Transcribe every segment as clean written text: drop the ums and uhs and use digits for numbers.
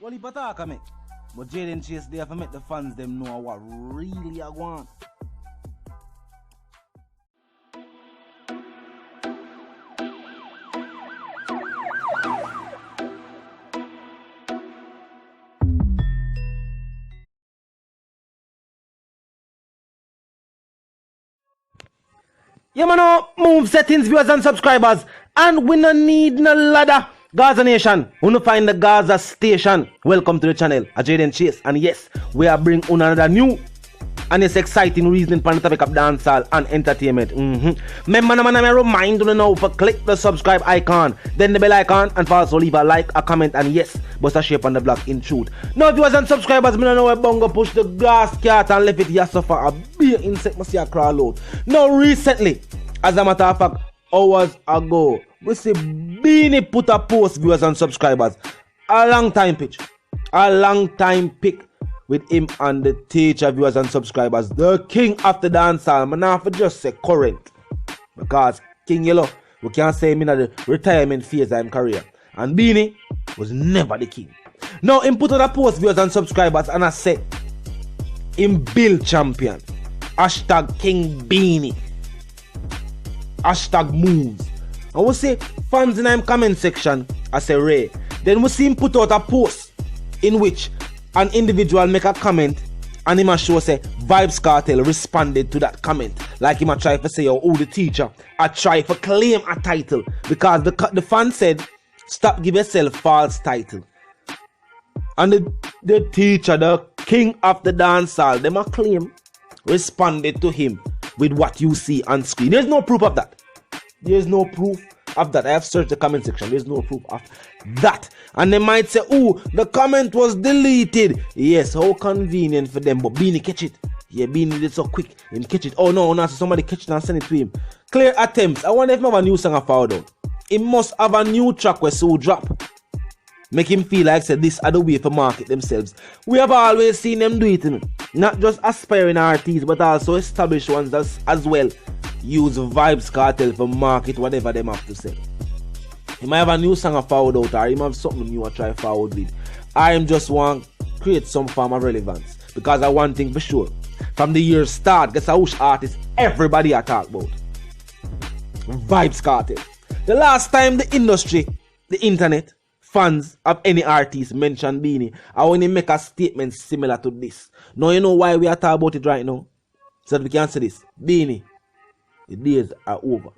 Well, he better make. But Jaden Chase there for make the fans them know what really I want. Yeah, man, move settings, viewers and subscribers. And we no need no ladder. Gaza Nation, wanna find the Gaza station. Welcome to the channel, Jaden Chase. And yes, we are bringing another new and it's exciting reasoning for the topic of dancehall and entertainment. Remember, I remind you now for click the subscribe icon, then the bell icon, and for also leave a like, a comment, and yes, bust a shape on the block in truth. Now, viewers and subscribers, me don't know where Bongo push the grass cat and left it here so far. A big insect must see a crawl out. Now, recently, as a matter of fact, hours ago, we see Beenie put a post, viewers and subscribers. A long time pitch. A long time pick with him and the teacher, viewers and subscribers. The king of the dancehall. Man, I have to just say current. Because King Yellow, we can't say him in the retirement phase of his career. And Beenie was never the king. Now, him put on a post, viewers and subscribers, and I say, him build champion. Hashtag King Beenie. Hashtag moves. And we see fans in the comment section, I say Ray. Then we see him put out a post in which an individual make a comment and him a show say Vybz Kartel responded to that comment. Like him a try to say, oh, the teacher, I try to claim a title. Because the fan said, stop give yourself false title. And the teacher, the king of the dancehall, them a claim, responded to him with what you see on screen. There's no proof of that. There's no proof of that. I have searched the comment section. There's no proof of that. And they might say, oh, the comment was deleted. Yes, how convenient for them. But Beenie catch it. Yeah, Beenie did so quick. Him catch it. Oh, no, so somebody catch it and send it to him. Clear attempts. I wonder if he have a new song I found out. He must have a new track where so drop. Make him feel like said this other way for market themselves. We have always seen them do it. Not just aspiring artists, but also established ones as well. Use Vybz Kartel for market whatever them have to say. He might have a new song I found out, or he might have something new I try forward with. I just want to create some form of relevance. Because I want thing for sure. From the year start, guess how which artist everybody I talk about. Vybz Kartel. The last time the industry, the internet, fans of any artist mention Beenie, I want to make a statement similar to this. Now you know why we are talking about it right now? So that we can say this. Beenie, the days are over.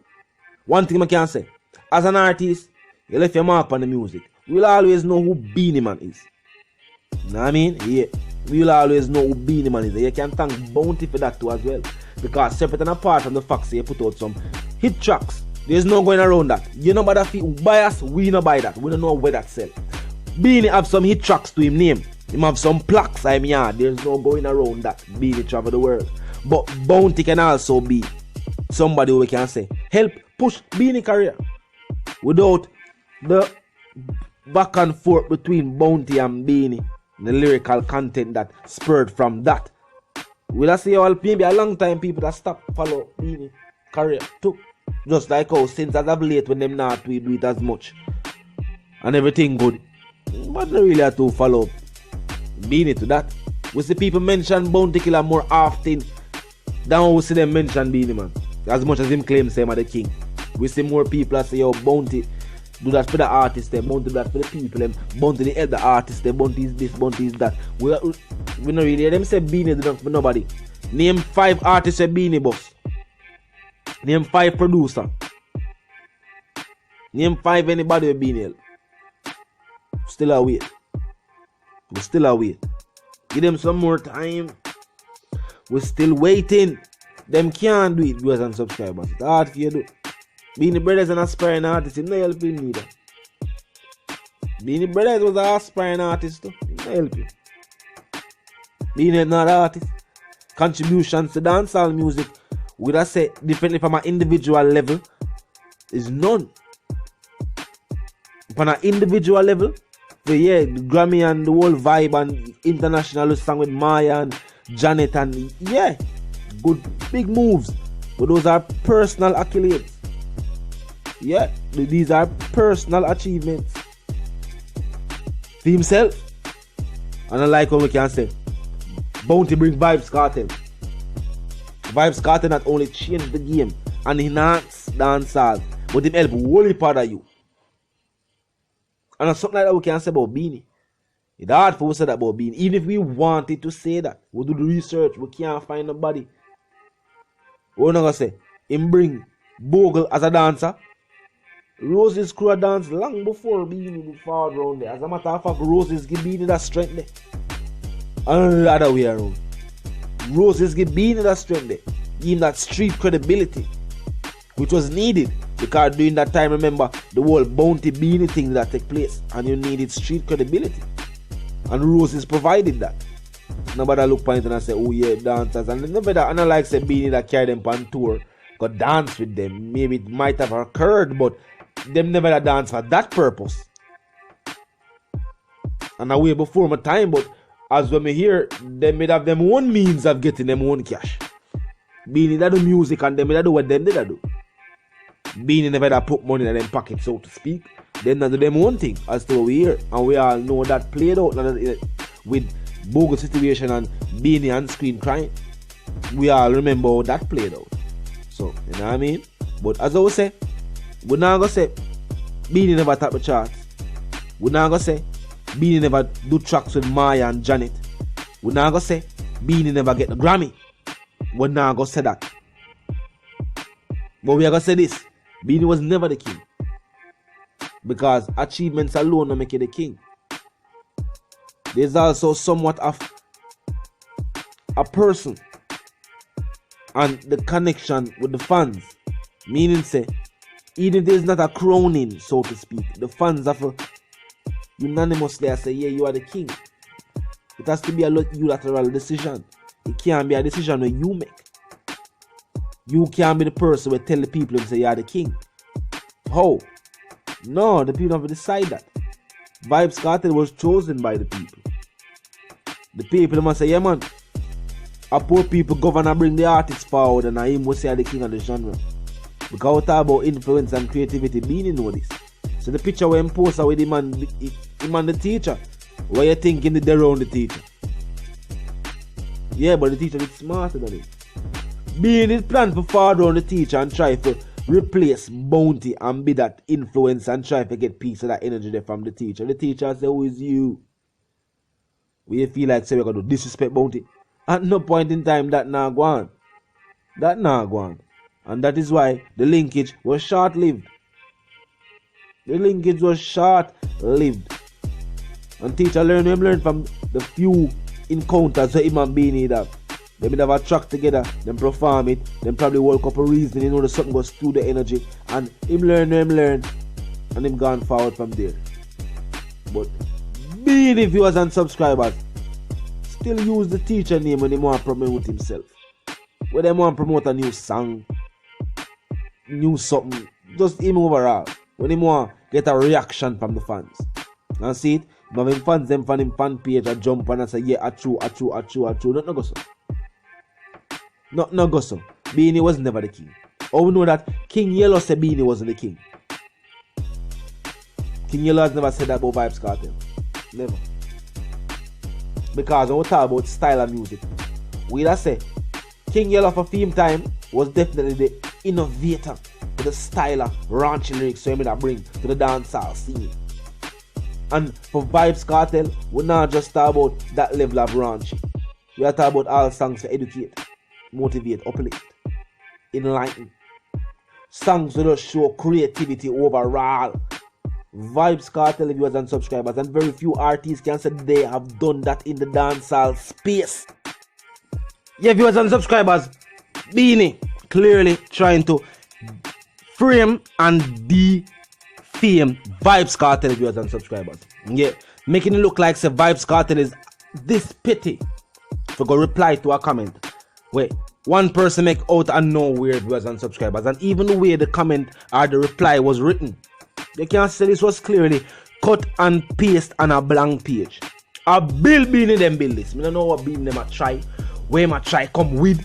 One thing I can say, as an artist, you left your mark on the music. We'll always know who Beenie Man is. You know what I mean? Yeah. We'll always know who Beenie Man is. You can thank Bounty for that too as well. Because separate and apart from the fact that you put out some hit tracks, there's no going around that. You know about that bias, we don't buy that. We don't know where that sell. Beenie have some hit tracks to him name. Him have some plaques I'm yard. There's no going around that. Beenie travel the world. But Bounty can also be somebody who we can say help push Beenie career without the back and forth between Bounty and Beenie, the lyrical content that spurred from that. Will I say all maybe a long time people that stop follow Beenie career too. Just like how since as of late when them not do it as much and everything good. But they really have to follow Beenie to that. We see people mention Bounty Killer more often than we see them mention Beenie Man. As much as him claims him as the king. We see more people that say, yo, Bounty do that for the artists, Bounty do that for the people, Bounty the other artists, Bounty is this, Bounty is that. We don't really hear them say Beenie do that for nobody. Name 5 artists a Beenie boss. Name 5 producer. Name 5 anybody with Beenie. Still a wait. We still a wait. Give them some more time. We're still waiting. Them can't do it, viewers and subscribers. It's hard for you to do. Beenie Brothers an aspiring artist, him no help him neither. Beenie Brothers was an aspiring artist too. Him no help you. Beenie not an artist. Contributions to dancehall music, would I say differently from an individual level, is none. From an individual level, the Grammy and the whole vibe and international song with Maya and Janet and yeah, good big moves. But those are personal accolades. Yeah, these are personal achievements. For himself, And I like when we can say, Bounty bring Vybz Kartel. Vybz Kartel not only changed the game and enhance dancehall, but it help whole part of you. And something like that we can say about Beenie. It's hard for us to say that about Beenie. Even if we wanted to say that, we do the research, we can't find nobody. We're not gonna say, him bring Bogle as a dancer. Rose's crew a dance long before Beenie would fall around there. As a matter of fact, Rose's give Beenie that strength there. And the other way around. Rose's give Beenie that strength there. Give him that street credibility, which was needed. Because during that time, remember, the whole Bounty Beenie thing that take place. And you needed street credibility. And Rose's provided that. Nobody look point and say, oh yeah, dancers. And nobody that, and I like say Beenie that carry them on tour, go dance with them. Maybe it might have occurred, but them never dance for that purpose. And I way before my time, but as when me hear, they may have them own means of getting them own cash. Beenie that do music and them that do what them did do. Beenie never that put money in them pocket, so to speak. Them that do them own thing as to what we hear. And we all know that played out with Bogle situation and Beenie on screen crying. We all remember how that played out. So, you know what I mean? But as I was say, we're not gonna say Beenie never top the charts. We're not gonna say Beenie never do tracks with Maya and Janet. We're not gonna say Beenie never get the Grammy. We're not gonna say that. But we are gonna say this: Beenie was never the king. Because achievements alone don't make you the king. There's also somewhat of a person and the connection with the fans. Meaning say, even if there's not a crowning, so to speak, the fans have unanimously say, yeah, you are the king. It has to be a unilateral decision. It can't be a decision that you make. You can't be the person who tell the people and say you are the king. How? No, the people have to decide that. Vybz Kartel was chosen by the people. The people must say, yeah man, a poor people govern and bring the artists forward, and him will say the king of the genre. Because we talk about influence and creativity, Beenie know this. So the picture where him post with him and the teacher, what you thinking they're around the teacher? Yeah, but the teacher is smarter than it. Beenie plan for far down the teacher and try to replace Bounty and be that influence and try to get piece of that energy there from the teacher. The teacher say, who is you? We feel like say we're going to disrespect Bounty. At no point in time that now go on. That now go on. And that is why the linkage was short-lived. The linkage was short-lived. And teacher learn from the few encounters that him and Beenie have. They may have a track together, then perform it, then probably woke up a reason, you know that something goes through the energy. And him learn, and him gone forward from there. But Beenie viewers and subscribers still use the teacher name when they want to promote himself. When they want to promote a new song, new something, just him overall. When he want to get a reaction from the fans. And see it? But when fans them from him fan page and jump on and say, yeah, true. Not go so. Not go so. Beenie was never the king. Oh, we know that King Yellow said Beenie wasn't the king. King Yellow has never said that about Vybz Kartel. Never. Because when we talk about style of music, we just say King Yellow for Fame Time was definitely the innovator for the style of raunchy lyrics so he may bring to the dancehall scene. And for Vybz Kartel, we're not just talking about that level of raunchy. We are talking about all songs to educate, motivate, uplift, enlighten. Songs that show creativity overall. Vybz Kartel viewers and subscribers, and very few artists can say they have done that in the dancehall space. Yeah, viewers and subscribers, Beenie clearly trying to frame and defame Vybz Kartel viewers and subscribers. Yeah, making it look like say Vybz Kartel is this petty for go reply to a comment where one person make out and nowhere viewers and subscribers, and even the way the comment or the reply was written, they can say this was clearly cut and paste on a blank page. A build Beenie them build this. I don't know what Beenie them a try. Where I try come with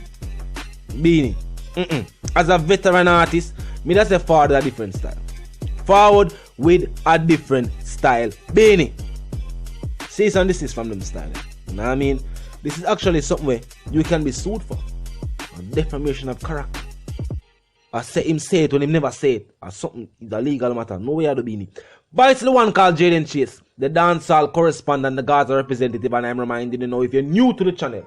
Beenie. As a veteran artist, me just say forward a different style. Forward with a different style. Beenie. cease and desist from them style. You know what I mean? This is actually something where you can be sued for. A defamation of character. I say him say it when he never say it. Or something is a legal matter. No way to Beenie. But it's the one called Jaden Chase, the dancehall correspondent, the Gaza representative, and I'm reminding you now, if you're new to the channel,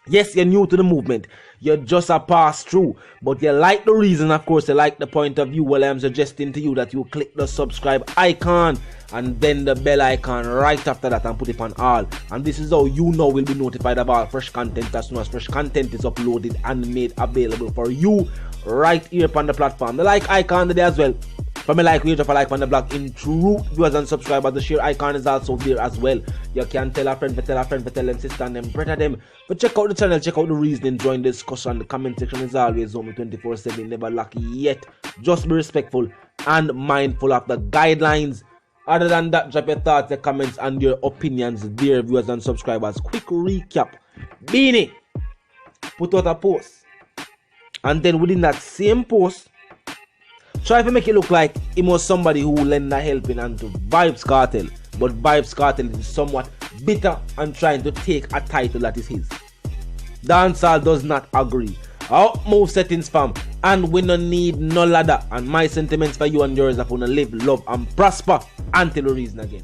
yes, you're new to the movement, you're just a pass through, but you like the reason, of course, you like the point of view. Well, I'm suggesting to you that you click the subscribe icon and then the bell icon right after that and put it on all. And this is how you know will be notified of all fresh content as soon as fresh content is uploaded and made available for you right here on the platform. The like icon there as well. For me, like, we drop a like on the blog. In true viewers and subscribers, the share icon is also there as well. You can tell a friend, for tell them, sister and them, brother them. But check out the channel, check out the reasoning, join the discussion. The comment section is always on me 24/7, never lucky yet. Just be respectful and mindful of the guidelines. Other than that, drop your thoughts, your comments, and your opinions, dear viewers and subscribers. Quick recap. Beenie put out a post. And then within that same post, try to make it look like he was somebody who lend a helping hand to Vybz Kartel. But Vybz Kartel is somewhat bitter and trying to take a title that is his. Dancehall does not agree. Our move settings fam, and we don't need no ladder. And my sentiments for you and yours are gonna live, love and prosper until we reason again.